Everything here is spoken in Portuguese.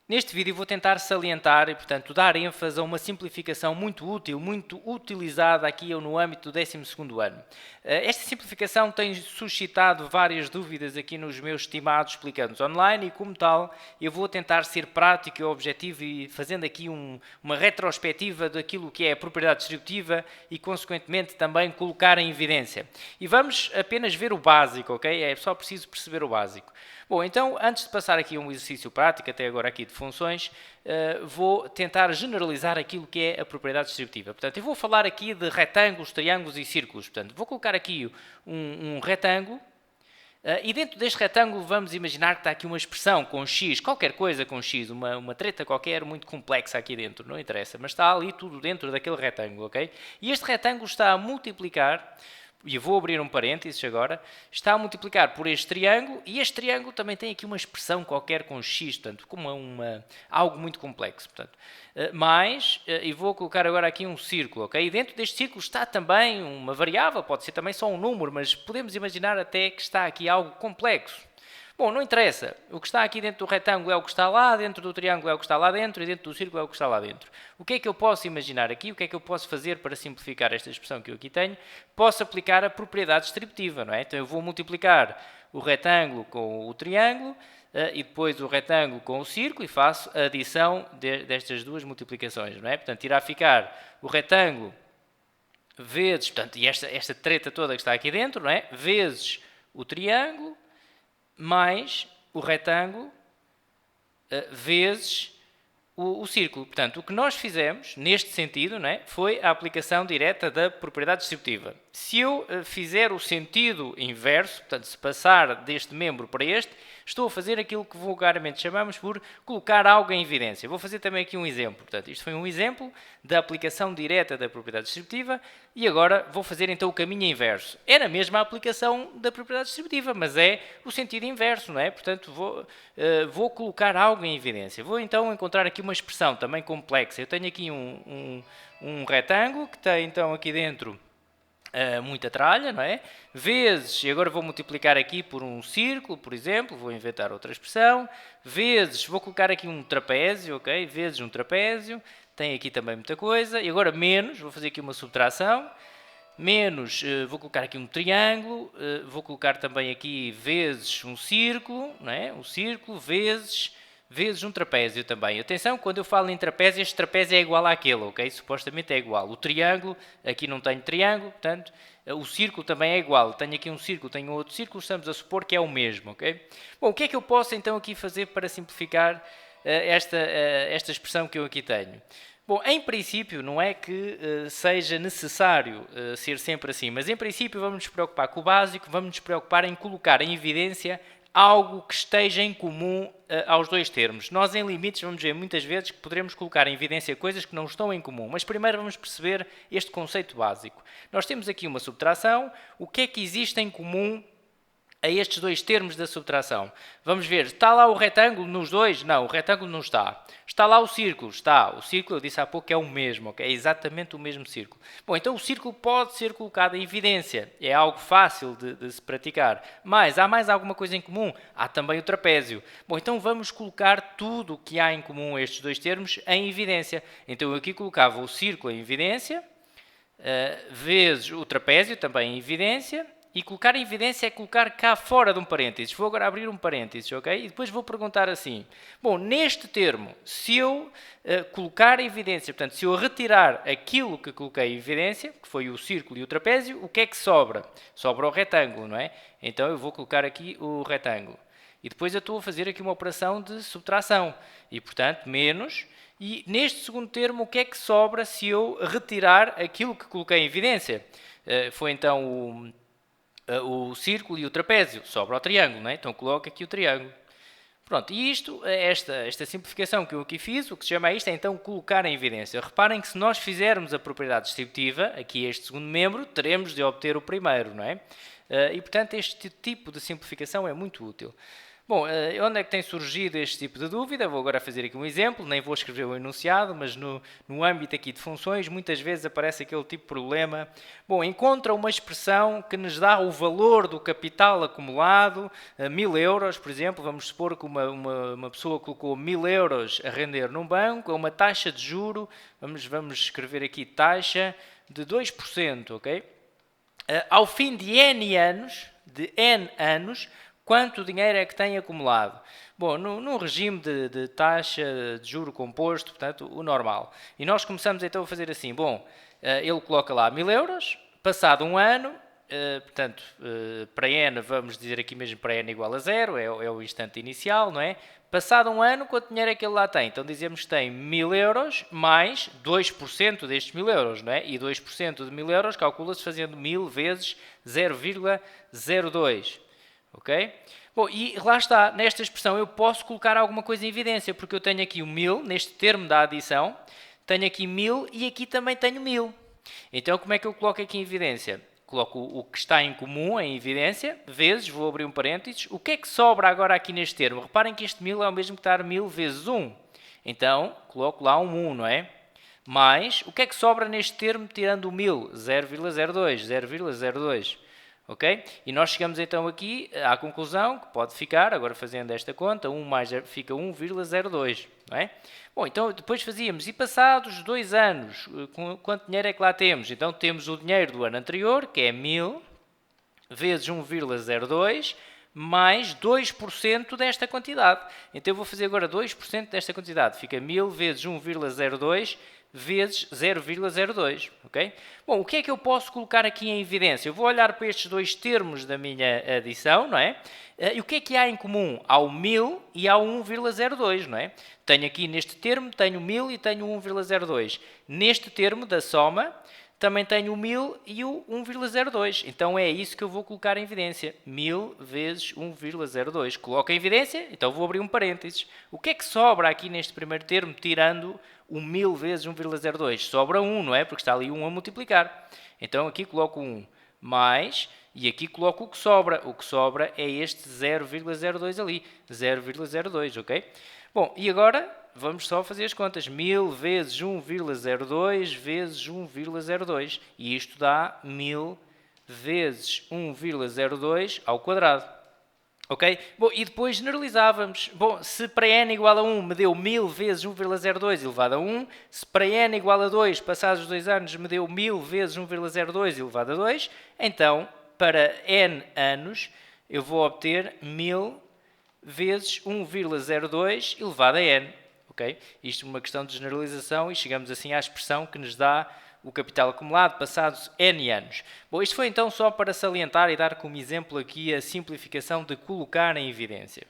Neste vídeo vou tentar salientar e, portanto, dar ênfase a uma simplificação muito útil, muito utilizada aqui no âmbito do 12º ano. Esta simplificação tem suscitado várias dúvidas aqui nos meus estimados explicandos online e, como tal, eu vou tentar ser prático e objetivo e fazendo aqui uma retrospectiva daquilo que é a propriedade distributiva e, consequentemente, também colocar em evidência. E vamos apenas ver o básico, ok? É só preciso perceber o básico. Bom, então, antes de passar aqui a um exercício prático, até agora aqui de funções, vou tentar generalizar aquilo que é a propriedade distributiva. Portanto, eu vou falar aqui de retângulos, triângulos e círculos. Portanto, vou colocar aqui um retângulo e dentro deste retângulo vamos imaginar que está aqui uma expressão com x, qualquer coisa com x, uma treta qualquer muito complexa aqui dentro, não interessa, mas está ali tudo dentro daquele retângulo, ok? E este retângulo está a multiplicar, e eu vou abrir um parênteses agora, está a multiplicar por este triângulo, e este triângulo também tem aqui uma expressão qualquer com x, portanto, como algo muito complexo, portanto. E vou colocar agora aqui um círculo, ok? E dentro deste círculo está também uma variável, pode ser também só um número, mas podemos imaginar até que está aqui algo complexo. Bom, não interessa. O que está aqui dentro do retângulo é o que está lá, dentro do triângulo é o que está lá dentro e dentro do círculo é o que está lá dentro. O que é que eu posso imaginar aqui? O que é que eu posso fazer para simplificar esta expressão que eu aqui tenho? Posso aplicar a propriedade distributiva, não é? Então eu vou multiplicar o retângulo com o triângulo e depois o retângulo com o círculo e faço a adição destas duas multiplicações, não é? Portanto, irá ficar o retângulo vezes, portanto, e esta treta toda que está aqui dentro, não é? Vezes o triângulo mais o retângulo vezes o círculo. Portanto, o que nós fizemos, neste sentido, não é, foi a aplicação direta da propriedade distributiva. Se eu fizer o sentido inverso, portanto, se passar deste membro para este, estou a fazer aquilo que vulgarmente chamamos por colocar algo em evidência. Vou fazer também aqui um exemplo. Portanto, isto foi um exemplo da aplicação direta da propriedade distributiva e agora vou fazer então o caminho inverso. É na mesma aplicação da propriedade distributiva, mas é o sentido inverso, não é? Portanto, vou colocar algo em evidência. Vou então encontrar aqui uma expressão também complexa. Eu tenho aqui um retângulo que tem então aqui dentro muita tralha, não é? Vezes, e agora vou multiplicar aqui por um círculo, por exemplo, vou inventar outra expressão, vezes, vou colocar aqui um trapézio, ok? Vezes um trapézio, tem aqui também muita coisa, e agora menos, vou fazer aqui uma subtração, menos, vou colocar aqui um triângulo, vou colocar também aqui vezes um círculo, não é? Um círculo, vezes um trapézio também. Atenção, quando eu falo em trapézio, este trapézio é igual àquele, ok? Supostamente é igual. O triângulo, aqui não tenho triângulo, portanto, o círculo também é igual. Tenho aqui um círculo, tenho outro círculo, estamos a supor que é o mesmo, ok? Bom, o que é que eu posso então aqui fazer para simplificar esta expressão que eu aqui tenho? Bom, em princípio, não é que seja necessário ser sempre assim, mas em princípio vamos nos preocupar com o básico, vamos nos preocupar em colocar em evidência algo que esteja em comum aos dois termos. Nós, em limites, vamos ver muitas vezes que poderemos colocar em evidência coisas que não estão em comum, mas primeiro vamos perceber este conceito básico. Nós temos aqui uma subtração, o que é que existe em comum a estes dois termos da subtração? Vamos ver, está lá o retângulo nos dois? Não, o retângulo não está. Está lá o círculo? Está. O círculo, eu disse há pouco, que é o mesmo, okay? É exatamente o mesmo círculo. Bom, então o círculo pode ser colocado em evidência. É algo fácil de se praticar. Mas, há mais alguma coisa em comum? Há também o trapézio. Bom, então vamos colocar tudo o que há em comum a estes dois termos em evidência. Então eu aqui colocava o círculo em evidência, vezes o trapézio também em evidência. E colocar em evidência é colocar cá fora de um parênteses. Vou agora abrir um parênteses, ok? E depois vou perguntar assim. Bom, neste termo, se eu colocar em evidência, portanto, se eu retirar aquilo que coloquei em evidência, que foi o círculo e o trapézio, o que é que sobra? Sobra o retângulo, não é? Então eu vou colocar aqui o retângulo. E depois eu estou a fazer aqui uma operação de subtração. E, portanto, menos. E neste segundo termo, o que é que sobra se eu retirar aquilo que coloquei em evidência? Foi então o círculo e o trapézio, sobra o triângulo, não é? Então coloco aqui o triângulo. Pronto, e esta simplificação que eu aqui fiz, o que se chama isto é então colocar em evidência. Reparem que se nós fizermos a propriedade distributiva, aqui este segundo membro, teremos de obter o primeiro, não é? E portanto este tipo de simplificação é muito útil. Bom, onde é que tem surgido este tipo de dúvida? Vou agora fazer aqui um exemplo, nem vou escrever o enunciado, mas no âmbito aqui de funções, muitas vezes aparece aquele tipo de problema. Bom, encontra uma expressão que nos dá o valor do capital acumulado, 1000 euros, por exemplo, vamos supor que uma pessoa colocou 1000 euros a render num banco, a uma taxa de juro, vamos escrever aqui taxa de 2%, ok? Ao fim de N anos, quanto dinheiro é que tem acumulado? Bom, no regime de taxa de juro composto, portanto, o normal. E nós começamos então a fazer assim, bom, ele coloca lá 1000 euros, passado um ano, portanto, para N, vamos dizer aqui mesmo para N igual a 0, é o instante inicial, não é? Passado um ano, quanto dinheiro é que ele lá tem? Então dizemos que tem 1000 euros mais 2% destes 1000 euros, não é? E 2% de 1000 euros calcula-se fazendo 1000 vezes 0,02. Ok? Bom, e lá está, nesta expressão eu posso colocar alguma coisa em evidência, porque eu tenho aqui o 1000, neste termo da adição, tenho aqui 1000 e aqui também tenho 1000. Então, como é que eu coloco aqui em evidência? Coloco o que está em comum em evidência, vezes, vou abrir um parênteses, o que é que sobra agora aqui neste termo? Reparem que este 1000 é o mesmo que estar 1000 vezes 1. Então, coloco lá um 1, não é? Mais, o que é que sobra neste termo tirando o 1000? 0,02, 0,02. Ok? E nós chegamos então aqui à conclusão que pode ficar, agora fazendo esta conta, 1 mais 0 fica 1,02, não é? Bom, então depois fazíamos, e passados 2 anos, quanto dinheiro é que lá temos? Então temos o dinheiro do ano anterior, que é 1000, vezes 1,02, mais 2% desta quantidade. Então eu vou fazer agora 2% desta quantidade, fica 1000 vezes 1,02, vezes 0,02, ok? Bom, o que é que eu posso colocar aqui em evidência? Eu vou olhar para estes dois termos da minha adição, não é? E o que há em comum? Há o 1000 e há o 1,02, não é? Tenho aqui neste termo, tenho 1000 e tenho 1,02. Neste termo da soma, também tenho o 1000 e o 1,02. Então é isso que eu vou colocar em evidência. 1000 vezes 1,02. Coloco em evidência, então vou abrir um parênteses. O que é que sobra aqui neste primeiro termo, tirando o 1000 vezes 1,02? Sobra 1, não é? Porque está ali 1 a multiplicar. Então aqui coloco 1 mais, e aqui coloco o que sobra. O que sobra é este 0,02 ali. 0,02, ok? Bom, e agora vamos só fazer as contas. 1000 vezes 1,02 vezes 1,02. E isto dá 1000 vezes 1,02 ao quadrado. Ok? Bom, e depois generalizávamos. Bom, se para n igual a 1 me deu 1000 vezes 1,02 elevado a 1, se para n igual a 2, passados os 2 anos, me deu 1000 vezes 1,02 elevado a 2, então, para n anos, eu vou obter 1000 vezes 1,02 elevado a n. Okay? Isto é uma questão de generalização e chegamos assim à expressão que nos dá o capital acumulado passados N anos. Bom, isto foi então só para salientar e dar como exemplo aqui a simplificação de colocar em evidência.